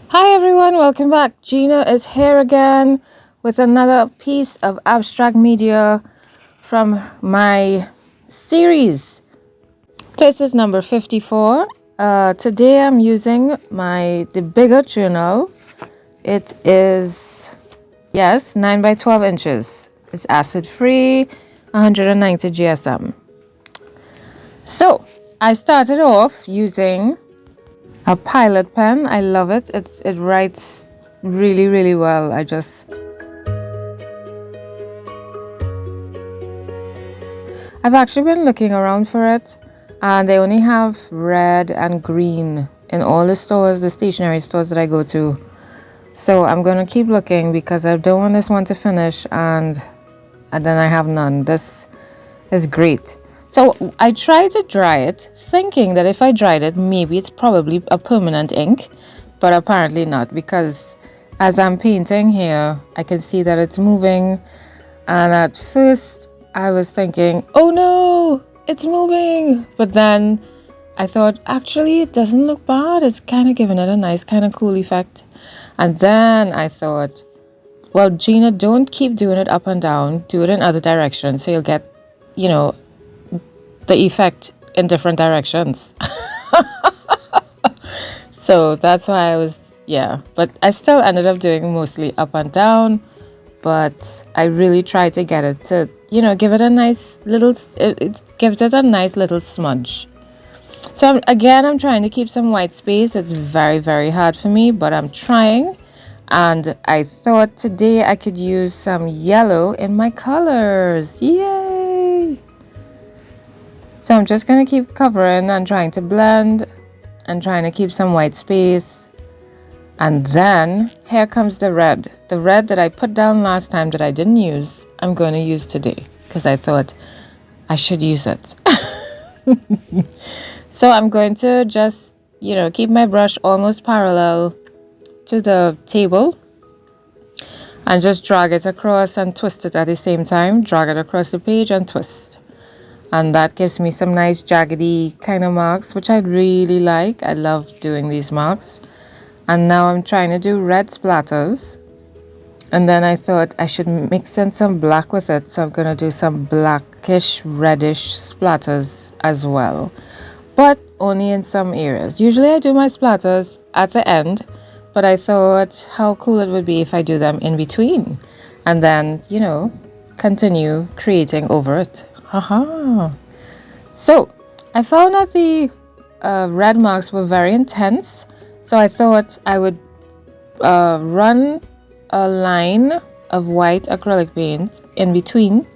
Hi everyone, welcome back. Gina is here again with another piece of abstract media from my series. This is number 54. Today I'm using the bigger journal. It is, yes, 9 by 12 inches. It's acid free, 190 GSM. So I started off using a Pilot pen. I love it. It writes really well. I've actually been looking around for it, and they only have red and green in all the stores, the stationery stores that I go to. So I'm gonna keep looking because I don't want this one to finish and then I have none. This is great. So I tried to dry it, thinking that if I dried it, maybe it's probably a permanent ink, but apparently not, because as I'm painting here, I can see that it's moving. And at first I was thinking, oh no, it's moving. But then I thought, actually, it doesn't look bad. It's kind of giving it a nice kind of cool effect. And then I thought, well, Gina, don't keep doing it up and down. Do it in other directions so you'll get, the effect in different directions. So that's why but I still ended up doing mostly up and down, but I really tried to get it to, give it a nice little, it gives it a nice little smudge. So I'm trying to keep some white space. It's very hard for me, but I'm trying. And I thought today I could use some yellow in my colors. Yay! So I'm just going to keep covering and trying to blend and trying to keep some white space. And then here comes the red. The red that I put down last time that I didn't use, I'm going to use today because I thought I should use it. So I'm going to just, keep my brush almost parallel to the table and just drag it across and twist it at the same time. Drag it across the page and twist. And that gives me some nice jaggedy kind of marks, which I really like. I love doing these marks. And now I'm trying to do red splatters. And then I thought I should mix in some black with it. So I'm going to do some blackish, reddish splatters as well. But only in some areas. Usually I do my splatters at the end. But I thought how cool it would be if I do them in between. And then, continue creating over it. Haha. So I found that the red marks were very intense. So I thought I would run a line of white acrylic paint in between.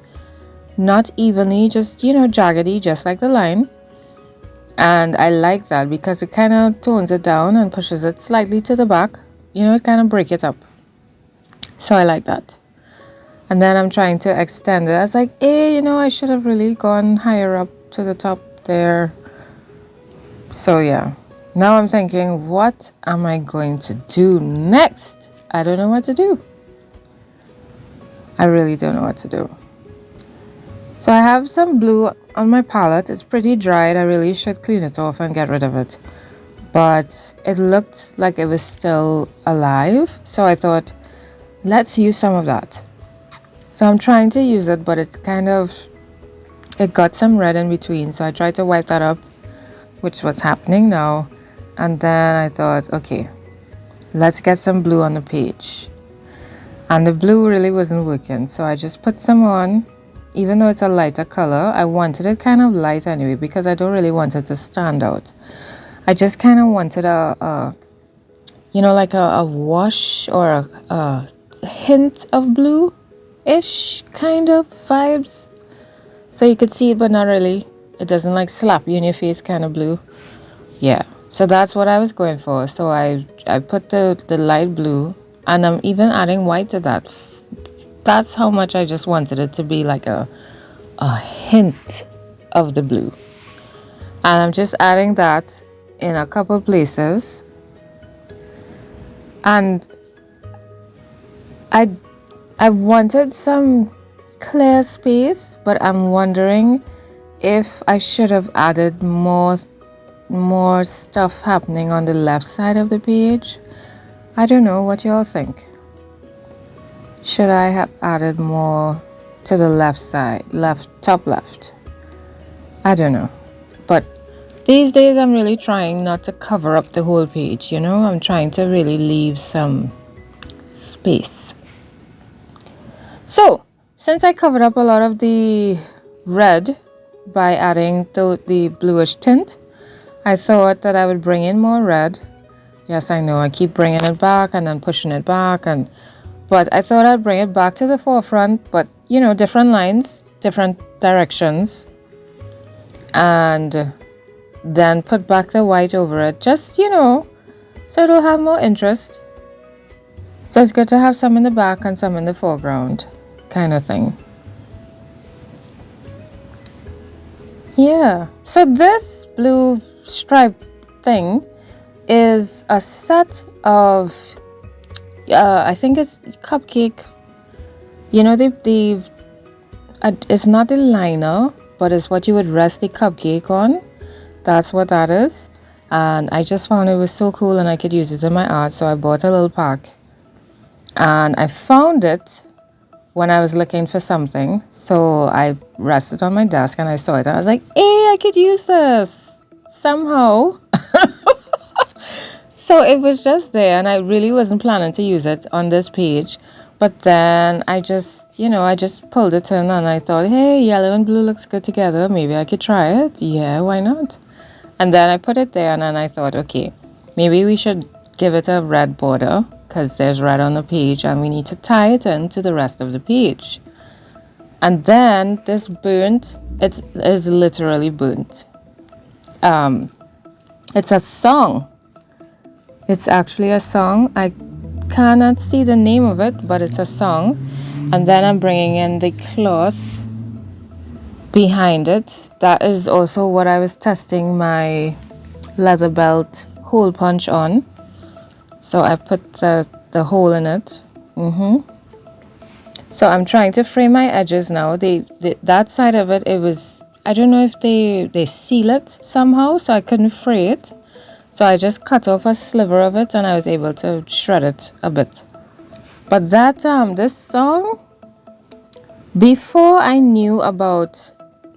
Not evenly, just, jaggedy, just like the line. And I like that because it kind of tones it down and pushes it slightly to the back. It kind of break it up. So I like that. And then I'm trying to extend it. I was like, I should have really gone higher up to the top there. So yeah. Now I'm thinking, what am I going to do next? I don't know what to do. I really don't know what to do. So I have some blue on my palette. It's pretty dried. I really should clean it off and get rid of it. But it looked like it was still alive. So I thought, let's use some of that. So I'm trying to use it, but it got some red in between. So I tried to wipe that up, which is what's happening now. And then I thought, okay, let's get some blue on the page. And the blue really wasn't working. So I just put some on, even though it's a lighter color. I wanted it kind of light anyway, because I don't really want it to stand out. I just kind of wanted like a wash or a hint of blue-ish kind of vibes. So you could see it, but not really. It doesn't like slap you in your face kind of blue. Yeah, so that's what I was going for. So I put the light blue, and I'm even adding white to that. That's how much I just wanted it to be like a hint of the blue. And I'm just adding that in a couple places. And I wanted some clear space, but I'm wondering if I should have added more stuff happening on the left side of the page. I don't know what y'all think. Should I have added more to the left side, top left? I don't know. But these days I'm really trying not to cover up the whole page, I'm trying to really leave some space. So, since I covered up a lot of the red by adding the bluish tint, I thought that I would bring in more red. Yes, I know, I keep bringing it back and then pushing it back, but I thought I'd bring it back to the forefront, but different lines, different directions, and then put back the white over it, just so it'll have more interest. So it's good to have some in the back and some in the foreground, kind of thing. Yeah, so this blue stripe thing is a set of I think it's cupcake, it's not the liner, but it's what you would rest the cupcake on. That's what that is. And I just found it was so cool and I could use it in my art, so I bought a little pack. And I found it when I was looking for something, so I rested on my desk and I saw it. I was like, hey, I could use this somehow. So it was just there, and I really wasn't planning to use it on this page. But then I just pulled it in and I thought, hey, yellow and blue looks good together. Maybe I could try it. Yeah, why not? And then I put it there and then I thought, okay, maybe we should give it a red border because there's red on the page and we need to tie it into the rest of the page. And then this burnt, it is literally burnt. It's a song. It's actually a song. I cannot see the name of it, but it's a song. And then I'm bringing in the cloth behind it. That is also what I was testing my leather belt hole punch on. So I put the hole in it. So I'm trying to frame my edges now. That side of it, I don't know if they seal it somehow, so I couldn't fray it. So I just cut off a sliver of it and I was able to shred it a bit. But this song, before I knew about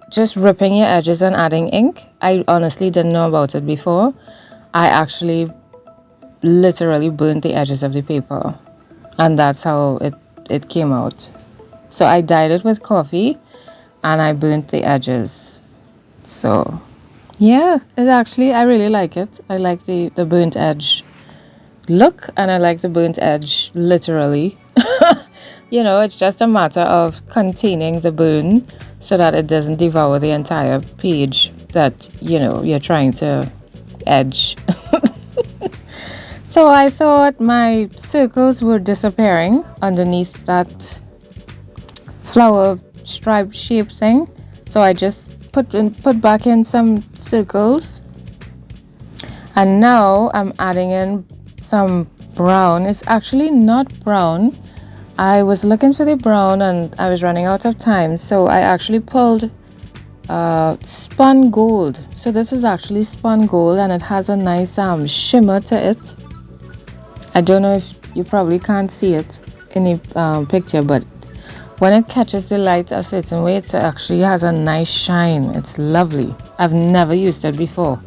just ripping your edges and adding ink, I honestly didn't know about it before. I actually literally burnt the edges of the paper, and that's how it came out. So I dyed it with coffee and I burnt the edges. So yeah, I really like it. I like the burnt edge look, and I like the burnt edge literally. It's just a matter of containing the burn so that it doesn't devour the entire page that, you're trying to edge. So I thought my circles were disappearing underneath that flower stripe shape thing. So I just put back in some circles, and now I'm adding in some brown. It's actually not brown. I was looking for the brown and I was running out of time, so I actually pulled spun gold. So this is actually spun gold and it has a nice shimmer to it. I don't know if you probably can't see it in the picture, but when it catches the light a certain way, it actually has a nice shine. It's lovely. I've never used it before,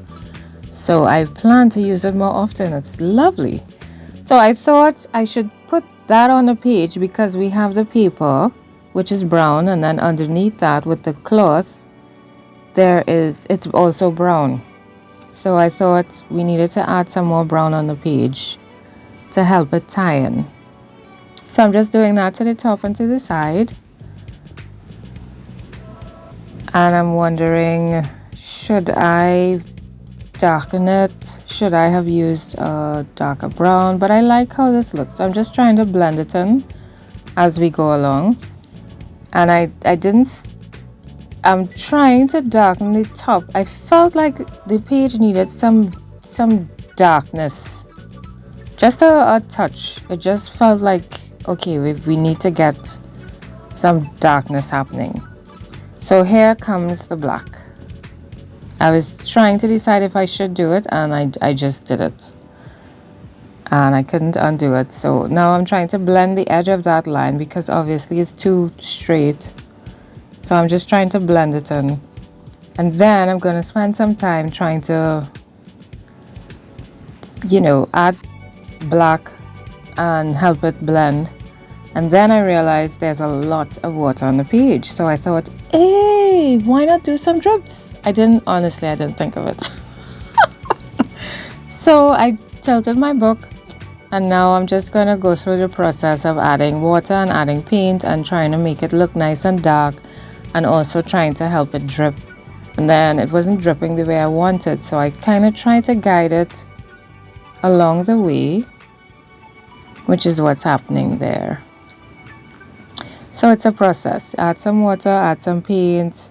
so I plan to use it more often. It's lovely. So I thought I should put that on the page because we have the paper, which is brown, and then underneath that with the cloth, it's also brown. So I thought we needed to add some more brown on the page to help it tie in. So I'm just doing that to the top and to the side. And I'm wondering, should I darken it? Should I have used a darker brown? But I like how this looks. So I'm just trying to blend it in as we go along. And I'm trying to darken the top. I felt like the page needed some darkness. Just a touch. It just felt like, okay, we need to get some darkness happening. So here comes the black. I was trying to decide if I should do it, and I just did it. and I couldn't undo it. So now I'm trying to blend the edge of that line because obviously it's too straight. So I'm just trying to blend it in. And then I'm going to spend some time trying to, add black and help it blend. And then I realized there's a lot of water on the page. So I thought, hey, why not do some drips? I didn't think of it. So I tilted my book, and now I'm just going to go through the process of adding water and adding paint and trying to make it look nice and dark, and also trying to help it drip. And then it wasn't dripping the way I wanted, so I kind of tried to guide it along the way, which is what's happening there. So it's a process. Add some water, add some paint,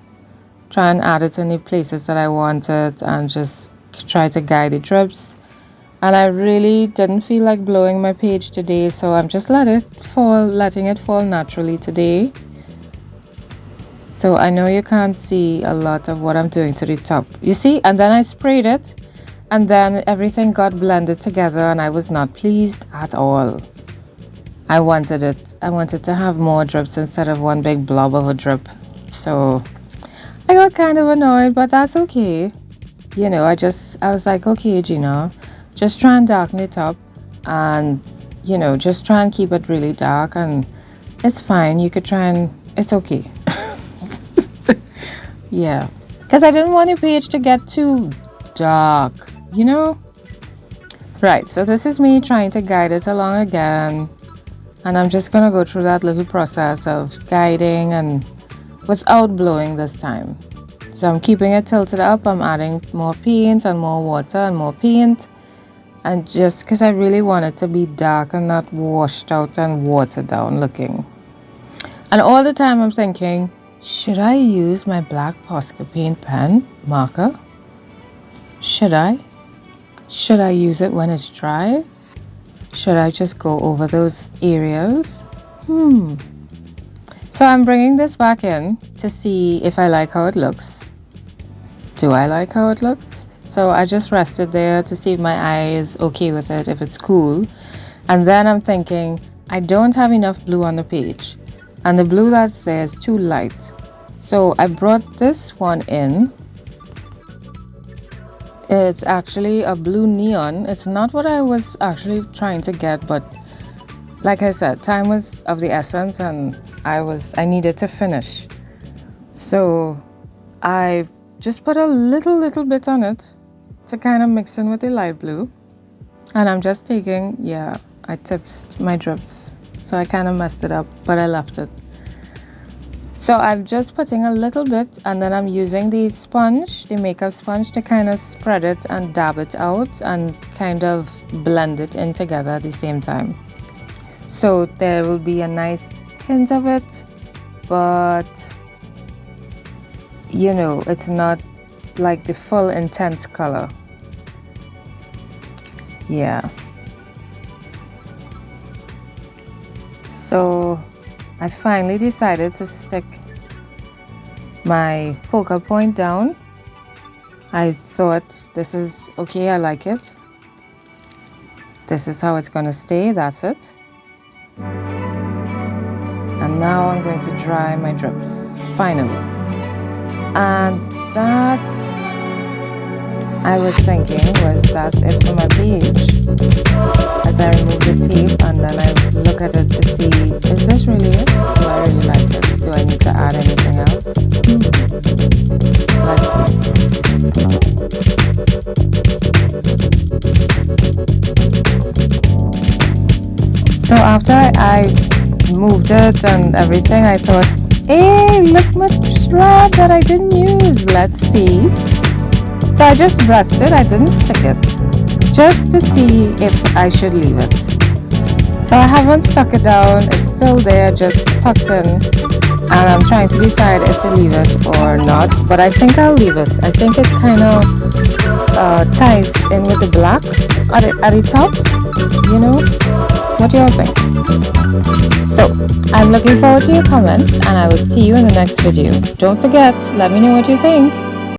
try and add it in the places that I wanted, and just try to guide the drips. And I really didn't feel like blowing my page today, so I'm just letting it fall naturally today. So I know you can't see a lot of what I'm doing to the top. You see? And then I sprayed it, and then everything got blended together, and I was not pleased at all. I wanted to have more drips instead of one big blob of a drip. So I got kind of annoyed, but that's okay. I was like, okay, Gina, just try and darken it up, and just try and keep it really dark, and it's fine. You could try and it's okay. Yeah, because I didn't want the page to get too dark, Right, so this is me trying to guide it along again, and I'm just gonna go through that little process of guiding and without blowing this time. So I'm keeping it tilted up. I'm adding more paint and more water and more paint, and just because I really want it to be dark and not washed out and watered down looking. And all the time I'm thinking, should I use my black Posca paint pen marker? Should I? Should I use it when it's dry? Should I just go over those areas? So I'm bringing this back in to see if I like how it looks. Do I like how it looks? So I just rested there to see if my eye is okay with it, if it's cool. And then I'm thinking, I don't have enough blue on the page, and the blue that's there is too light. So I brought this one in. It's actually a blue neon. It's not what I was actually trying to get, but like I said, time was of the essence, and I needed to finish. So I just put a little bit on it to kind of mix in with the light blue. And I'm just taking, I tipped my drips, so I kind of messed it up, but I left it. So I'm just putting a little bit, and then I'm using the sponge, the makeup sponge, to kind of spread it and dab it out and kind of blend it in together at the same time. So there will be a nice hint of it, but it's not like the full intense color. Yeah. So I finally decided to stick my focal point down. I thought, this is okay, I like it. This is how it's gonna stay, that's it. And now I'm going to dry my drips, finally. And that, I was thinking, that's it for my page. As I remove the tape, and then I look at it to see, is this really it? Do I really like it? Do I need to add anything else? Let's see. So after I moved it and everything, I thought, hey, look my thread that I didn't use. Let's see. So I just brushed it, I didn't stick it, just to see if I should leave it. So I haven't stuck it down, it's still there, just tucked in, and I'm trying to decide if to leave it or not, but I think I'll leave it. I think it kind of ties in with the black at the top, What do y'all think? So, I'm looking forward to your comments, and I will see you in the next video. Don't forget, let me know what you think.